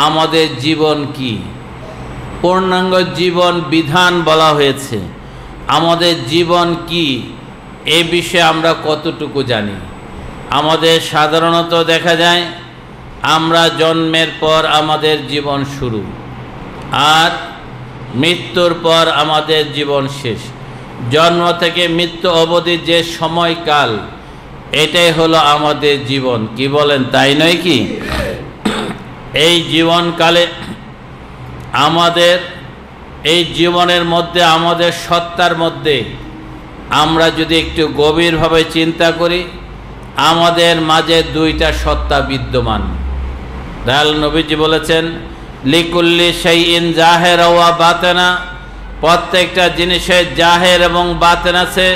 আমাদের জীবন কি, পূর্ণাঙ্গ জীবন বিধান বলা হয়েছে। আমাদের জীবন কি এই বিষয়ে আমরা কতটুকু জানি? আমাদের সাধারণত দেখা যায় আমরা জন্মের পর আমাদের জীবন শুরু, আর মৃত্যুর পর আমাদের জীবন শেষ। জন্ম থেকে মৃত্যু অবধি যে সময়কাল, এটাই হলো আমাদের জীবন। কি বলেন, তাই নয় কি? এই জীবনকালে আমাদের এই জীবনের মধ্যে, আমাদের সত্তার মধ্যে আমরা যদি একটু গভীরভাবে চিন্তা করি, আমাদের মাঝে দুইটা সত্তা বিদ্যমান। দয়াল নবীজি বলেছেন, লিকুল্লি শাইইন জাহের ওয়া বাতেনা, প্রত্যেকটা জিনিসের জাহের এবং বাতেন আছে।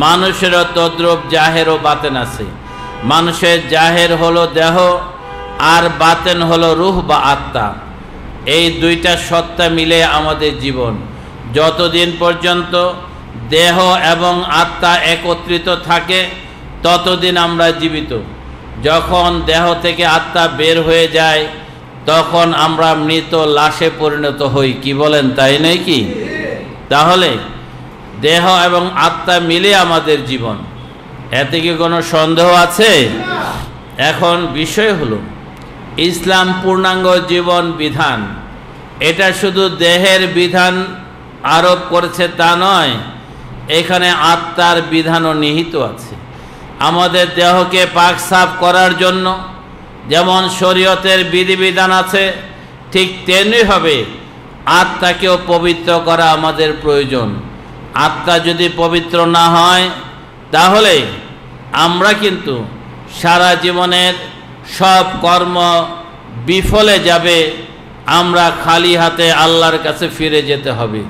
মানুষেরও তদ্রূপ জাহের ও বাতেন আছে। মানুষের জাহের হলো দেহ, আর বাতেন হলো রূহ বা আত্মা। এই দুইটা সত্তা মিলে আমাদের জীবন। যতদিন পর্যন্ত দেহ এবং আত্মা একত্রিত থাকে ততদিন আমরা জীবিত। যখন দেহ থেকে আত্মা বের হয়ে যায় তখন আমরা মৃত লাশে পরিণত হই। কি বলেন, তাই নয় কি? তাহলে দেহ এবং আত্মা মিলে আমাদের জীবন, এতে কি কোনো সন্দেহ আছে? এখন বিষয় হলো, ইসলাম পূর্ণাঙ্গ জীবন বিধান, এটা শুধু দেহের বিধান আরোপ করেছে তা নয়, এখানে আত্মার বিধানও নিহিত আছে। আমাদের দেহকে পাক সাফ করার জন্য যেমন শরীয়তের বিধিবিধান আছে, ঠিক তেমনিভাবে আত্মাকেও পবিত্র করা আমাদের প্রয়োজন। আত্মা যদি পবিত্র না হয় তাহলে আমরা কিন্তু সারা জীবনের সব কর্ম বিফলে যাবে, আমরা খালি হাতে আল্লাহর কাছে ফিরে যেতে হবে।